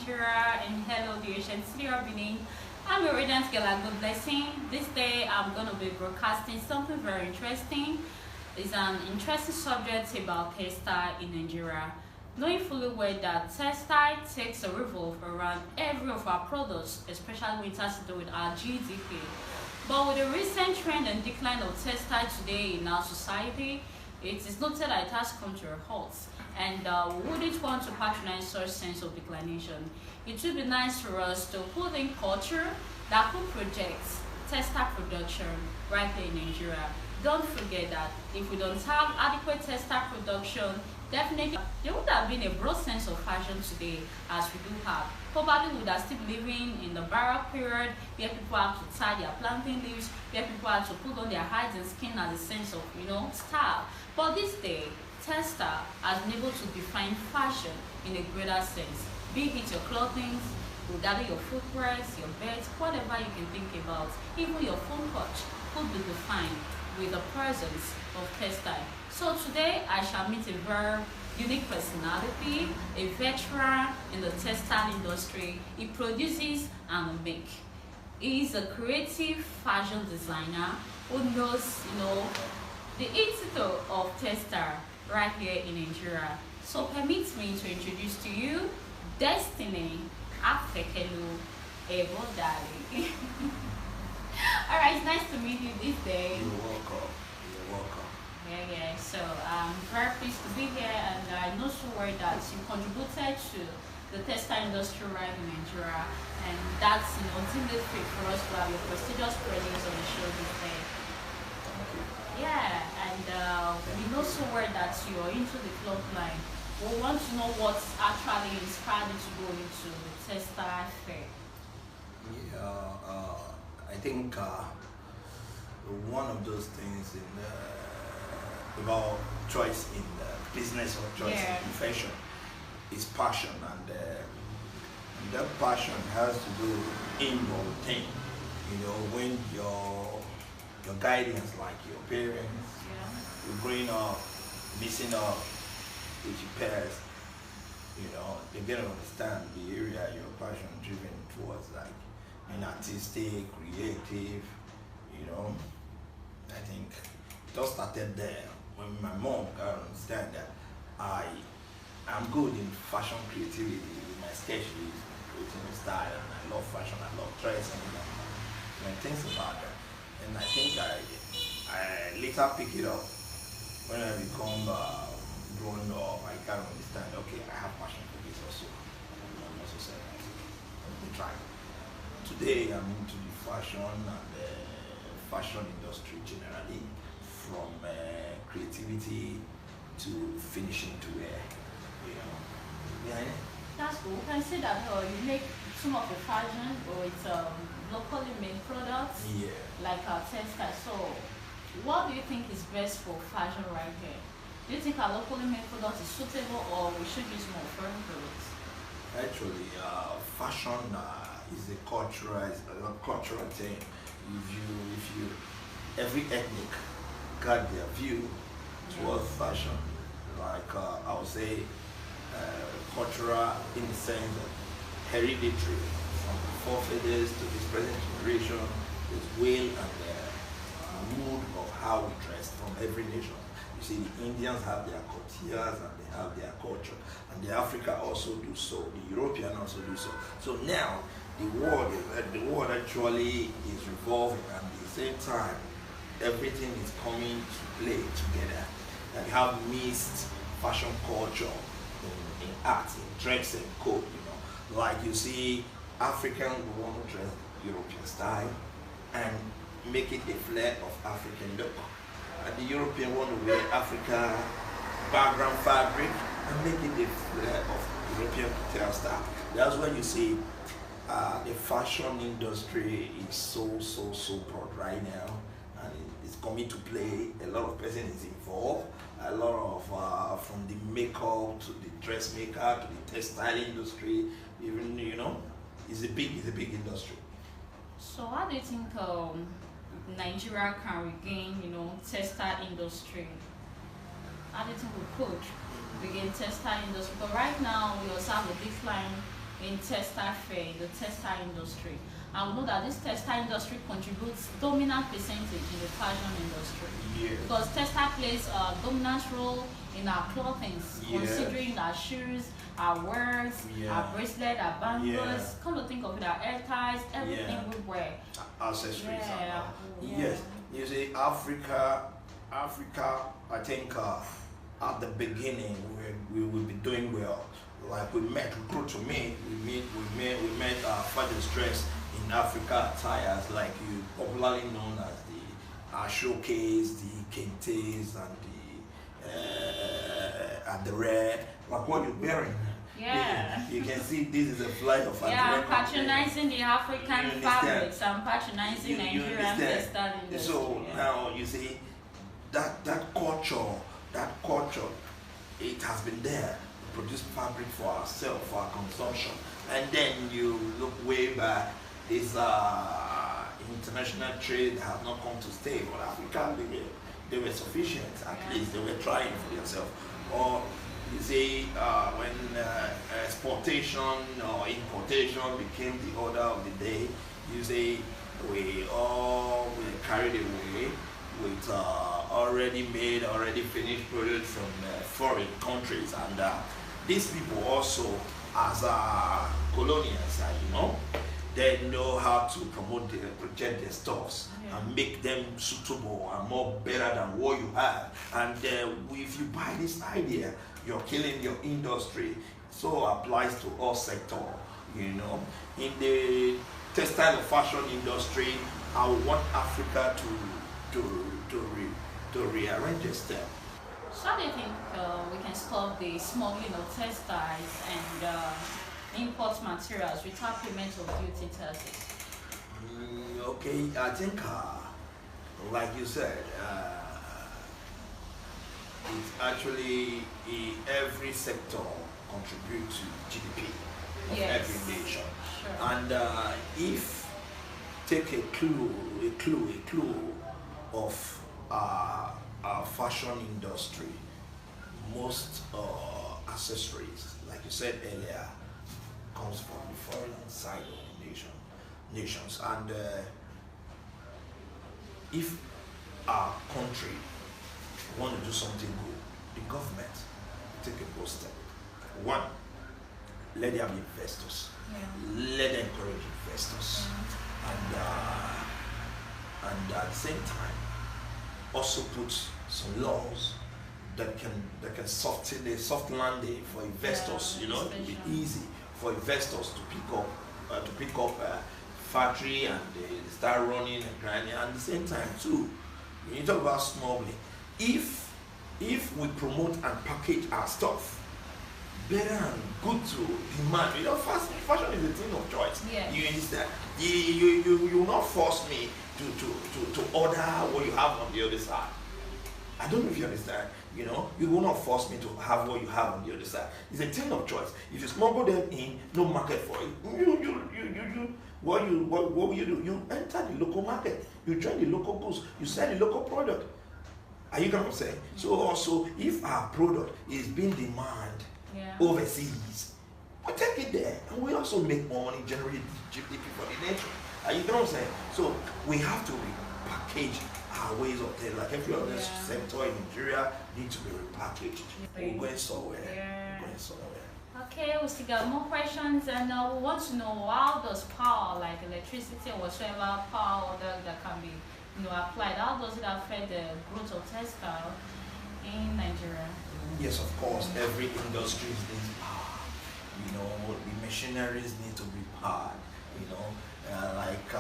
Nigeria, and hello the Ocean City of Benin. I'm a radiant girl and good blessing. This day I'm going to be broadcasting something very interesting. It's an interesting subject about textile in Nigeria. Knowing fully well that textile takes a revolve around every of our products, especially when it has to do with our GDP. But with the recent trend and decline of textile today in our society, it is noted that it has come to a halt, and we wouldn't want to patronize such sense of declination. It would be nice for us to put in culture that could project textile production right here in Nigeria. Don't forget that if we don't have adequate textile production, definitely there would have been a broad sense of fashion today as we do have. Probably we would have still living in the baroque period where people have to tie their plantain leaves, where people have to put on their hides and skin as a sense of, style. But this day, textile has been able to define fashion in a greater sense. Be it your clothing, regarding your footwear, your beds, whatever you can think about, even your phone touch could be defined with the presence of textile. So today I shall meet a very unique personality, a veteran in the textile industry. He produces and makes. He is a creative fashion designer who knows, the institute of textile right here in Nigeria. So permit me to introduce to you Destiny Fekelus. Alright, it's nice to meet you this day. You're welcome. You're welcome. Yeah. So I'm very pleased to be here, and I know so well that you contributed to the textile industry right in Nigeria, and that's ultimately fit for us to have your prestigious presence on the show this day. Yeah, and we know so well that you're into the cloth line. We want to know what actually inspired you to go into the textile fair. Yeah, I think one of those things about choice in business or choice in profession is passion, and that passion has to do in your thing. When your guidance, like your parents, you're growing up, missing up with your parents, they're gonna understand the area you're passion driven towards, like being artistic, creative. I think it all started there when my mom got to understand that I'm good in fashion creativity with my sketches, creating style, and I love fashion, I love dressing, and things about that. And I think I later pick it up when I become grown up. I can understand, okay, I have passion for this also. I'm also saying, let me try. Today I'm into the fashion and fashion industry generally, from creativity to finishing to wear. That's cool. We can say that you make some of the fashion, or it's locally made products, like textile. So what do you think is best for fashion right here? Do you think our locally made products is suitable, or we should use more foreign products? Actually, fashion is a cultural thing. If you every ethnic got their view towards fashion, like I would say cultural in the sense of hereditary from the forefathers to this present generation, is will and the mood of how we dress from every nation. You see, the Indians have their courtiers and they have their culture, and the Africa also do so, the European also do so. So now the world actually is revolving, and at the same time everything is coming to play together. And you have mixed fashion culture in art, in dress and code. Like you see, African will want to dress European style and make it a flair of African look. And the European want to wear Africa background fabric and make it a flair of European couture style. That's when you see the fashion industry is so broad right now, and it's coming to play. A lot of person is involved. A lot of from the makeup to the dressmaker to the textile industry, even it's a big industry. So how do you think Nigeria can regain, textile industry? How do you think we could regain textile industry? But right now we also have a decline in textile fair, the textile industry. And we know that this textile industry contributes dominant percentage in the fashion industry. Yes. Because textile plays a dominant role in our clothing, Yes. considering our shoes, our wears, our bracelet, our bangles. Come to think of it, our hair ties, everything we wear. Accessories. Yeah. Yes. You see, Africa, I think at the beginning we will be doing well. Like we grew to meet, we met father's dress in Africa attires, like you popularly known as the showcase, the kentes, and the red, like what you're wearing. Yeah. You can see this is a flight of I'm patronizing the African fabrics. I'm patronizing you Nigerian textile industry. So now you see that culture, it has been there to produce fabric for ourselves, for our consumption. And then you look way back, this international trade has not come to stay, but Africa, they were sufficient, at least they were trying for themselves. Or you see, when exportation or importation became the order of the day, you see, we carried away with already made, already finished products from foreign countries. And these people also, as colonials, they know how to project their stuffs and make them suitable and more better than what you have. And if you buy this idea, you're killing your industry. So applies to all sectors. In the textile and fashion industry, I want Africa to rearrange itself. So how do you think we can stop the smuggling of textiles and import materials without payment of duty taxes? Okay, I think, like you said, it's actually every sector contributes to GDP of every nation. Sure. And if take a clue of our fashion industry, most accessories, like you said earlier, comes from the foreign side of nations. And if our country want to do something good, the government take a bold step. One, let there be investors. Let them encourage investors. And at the same time, also put some laws that can soften landing for investors. It will be easy for investors to pick up factory and they start running and grinding. And at the same time too, when you talk about smuggling, if we promote and package our stuff better and good to demand, fashion is a thing of choice. You understand? You will not force me to order what you have on the other side. I don't know if you understand. You will not force me to have what you have on the other side. It's a thing of choice. If you smuggle them in, no market for it. What will you do? You enter the local market. You join the local goods. You sell the local product. Are you gonna say? So also, if our product is being demanded overseas, we take it there, and we also make more money, generate GDP for the nation. Are you gonna say? So we have to repackage our ways of thinking. Like every other sector in Nigeria needs to be repackaged. We're going somewhere. Okay, we still got more questions, and we want to know how does power, like electricity or whatever power that can be applied, how does it affect the growth of textile in Nigeria? Yes, of course, every industry needs power. The machineries need to be powered. Like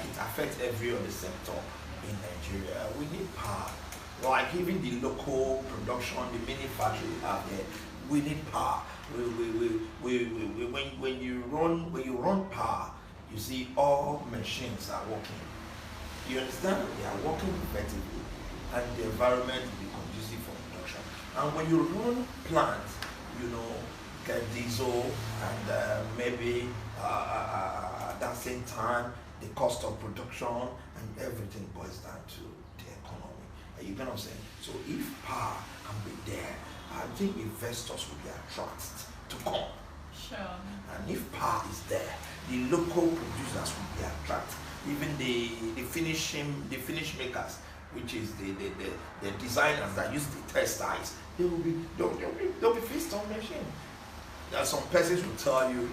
it affects every other sector in Nigeria. We need power. Like even the local production, the mini factory we have there, we need power. When you run power, you see all machines are working. You understand? They are working effectively, and the environment will be conducive for production. And when you run plants, get diesel, and maybe at that same time, the cost of production and everything boils down to the economy. Are you gonna say? So if power can be there, I think investors will be attracted to come. Sure. And if power is there, the local producers will be attracted. Even the finish makers, which is the designers that use the textiles, they'll be fixed on machine. There are some persons will tell you,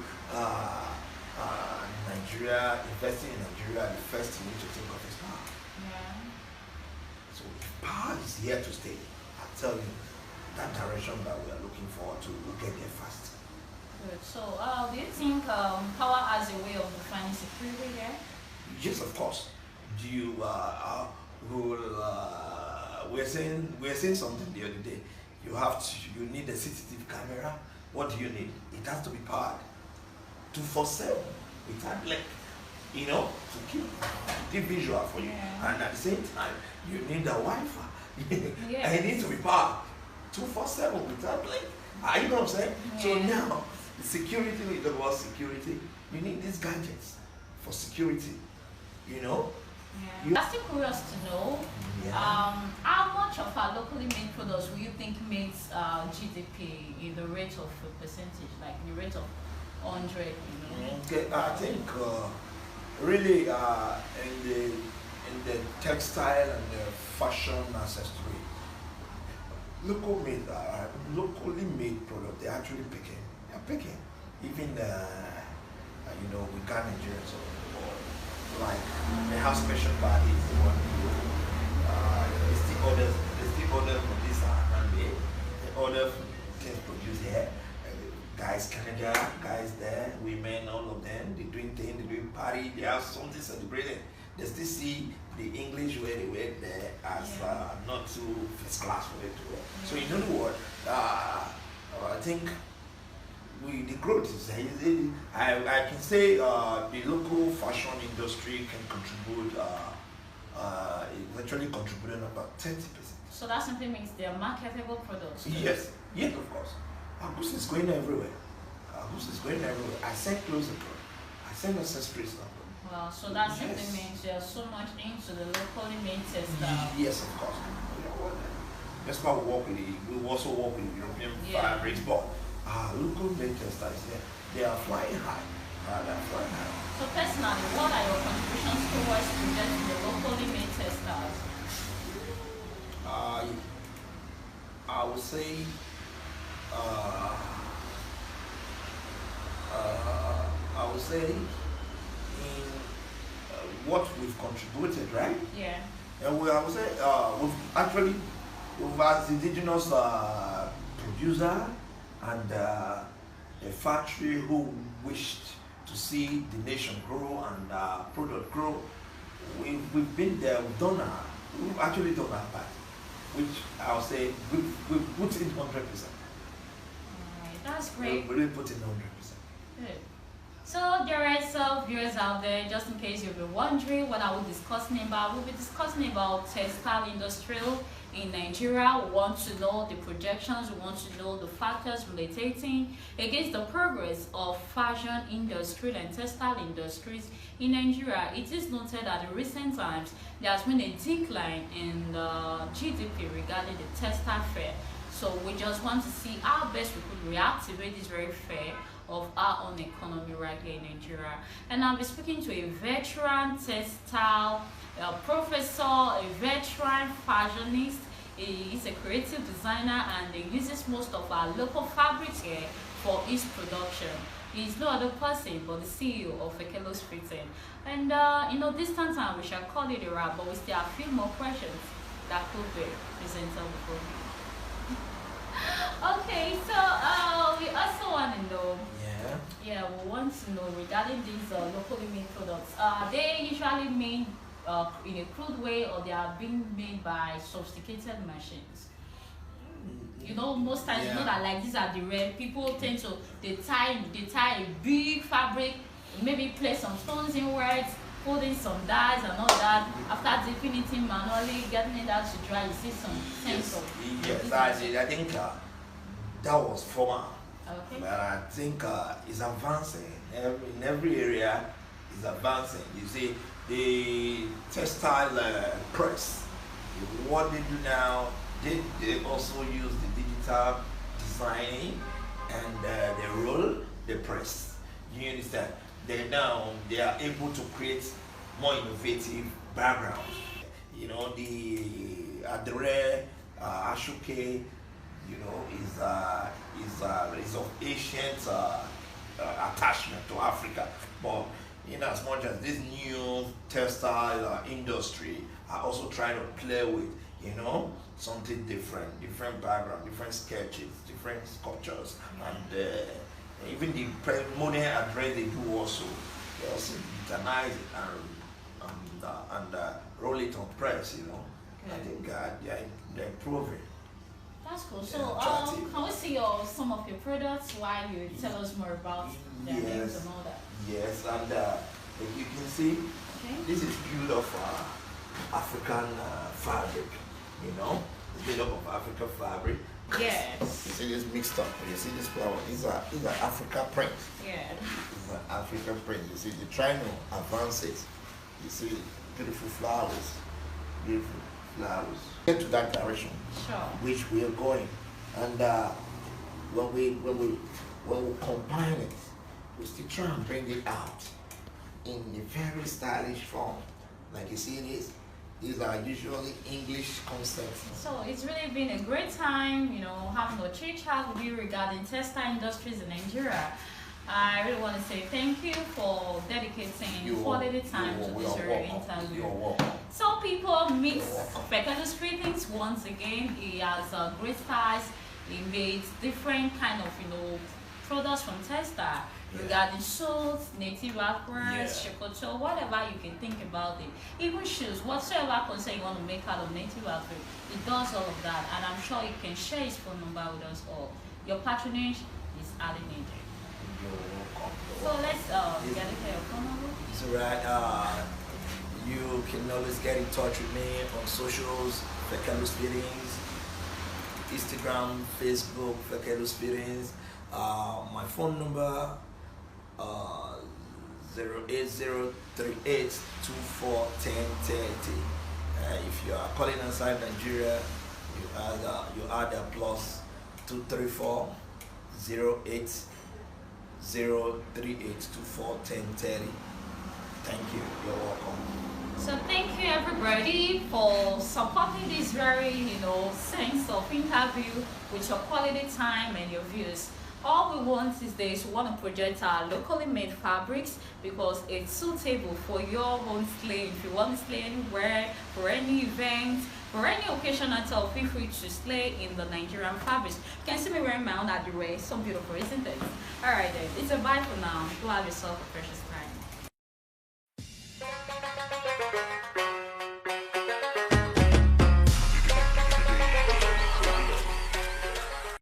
Nigeria, investing in Nigeria, the first thing you need to think of is power. Yeah. So if power is here to stay, I tell you, that direction that we are looking forward to will get there fast. Good. So, do you think power has a way of defining security here? Yes, of course. Do you we're saying something the other day. You need a CCTV camera. What do you need? It has to be powered 24/7 without lag, to keep visual for you. Yeah. And at the same time, you need a Wi-Fi. Yes. And it needs to be powered 24/7 without lag. You know what I'm saying? Yeah. So now, security, we talk about security. You need these gadgets for security. Yeah. I'm still curious to know how much of our locally made products will you think makes GDP in the rate of a percentage, like in the rate of 100? Okay, I think really in the textile and the fashion accessory, locally made product, they're actually picking. They're picking. Even we got Nigerians like they have special parties. They want to they still order for this and they order things produced here. Guys Canada, guys there, women, all of them, they doing things, they doing party, they have something celebrating. They still see the English where they wear there as not too first class for it to wear. So in other words, I think the growth is I can say the local fashion industry can contribute eventually contributing about 30%. So that simply means they are marketable products. Yes, of course. Our goods is going everywhere. I send clothes abroad. I send accessories abroad. Wow, so that simply means there's so much into the locally made textile. Yes, of course. That's why we also work with European fabrics, but local made textiles, they are flying high. So personally, what are your contributions towards projecting the locally made textiles? I would say in what we've contributed, right? Yeah. And I would say we've as indigenous producer and a factory who wished to see the nation grow and product grow. We've been there. We've actually done our part, which I'll say we've put in 100%. Alright, that's great. We really put in 100%. Good. So there are some viewers out there, just in case you've been wondering what are we discussing about. We'll be discussing about textile industrial in Nigeria. We want to know the projections, we want to know the factors relating against the progress of fashion industry and textile industries in Nigeria. It is noted that in recent times there has been a decline in GDP regarding the textile fair. So we just want to see how best we could reactivate this very fair of our own economy right here in Nigeria. And I'll be speaking to a veteran textile professor, a veteran fashionist. He's a creative designer and he uses most of our local fabrics here for his production. He's no other person but the CEO of Fekelus. And this time we shall call it a wrap, but we still have a few more questions that could be presented before me. Okay, so we also want to know. Yeah, we want to know regarding these locally made products. Are they usually made in a crude way, or they are being made by sophisticated machines? Most times you know that like these are the rare people tend to they tie a big fabric, maybe place some stones in words, put in some dyes and all that. After dipping it in manually, getting it out to dry, you see some sense of. Yes, I think that was former. Okay. But I think it's advancing. In every area, it's advancing. You see, the textile press, what they do now, they also use the digital designing and they roll the press. You understand? They are able to create more innovative backgrounds. You know, the Adre Ashoke, you know, is of ancient attachment to Africa, but in as much as this new textile industry are also trying to play with, you know, something different background, different sketches, different sculptures, and even the modern address they do also, they also digitize it and roll it on press, you know. Good. I think they're improving. That's cool. Yeah, So, attractive. can we see some of your products while you tell us more about their names and all that? Yes, and you can see, Okay. this is built of African fabric, you know. It's made up of African fabric. Yes. You see this mixed up. You see this flower. These are African prints. Yeah. These are African prints. You see, they're trying to advance it. You see beautiful flowers. Beautiful flowers. Get to that direction, Sure. which we are going. And when we combine it, we still try and bring it out in a very stylish form. Like you see this, these are usually English concepts. So it's really been a great time, you know, having a chit chat with you regarding textile industries in Nigeria. I really want to say thank you for dedicating quality time to this very interview. You're welcome. So people meet Fekelus greetings once again. He has great styles. He makes different kind of, you know, products from textile regarding suits, native wears, shokoto, whatever you can think about it. Even shoes, whatsoever concern you want to make out of native wear, it does all of that. And I'm sure you can share his phone number with us all. Your patronage is highly needed. So let's get your phone number. It's alright. You can always get in touch with me on socials, Fekelus Fittings, Instagram, Facebook, Fekelus Fittings. My phone number 08038241030. If you are calling outside Nigeria, you add a plus 234 08038241030. Thank you. You're welcome. So thank you everybody for supporting this very, you know, sense of interview with your quality time and your views. All we want is this, we want to project our locally made fabrics because it's suitable for your own slay. If you want to slay anywhere, for any event, for any occasion at all, feel free to slay in the Nigerian fabrics. You can see me wearing my own Adire, so beautiful, isn't it? Alright then, it's a bye for now. Do have yourself a precious time.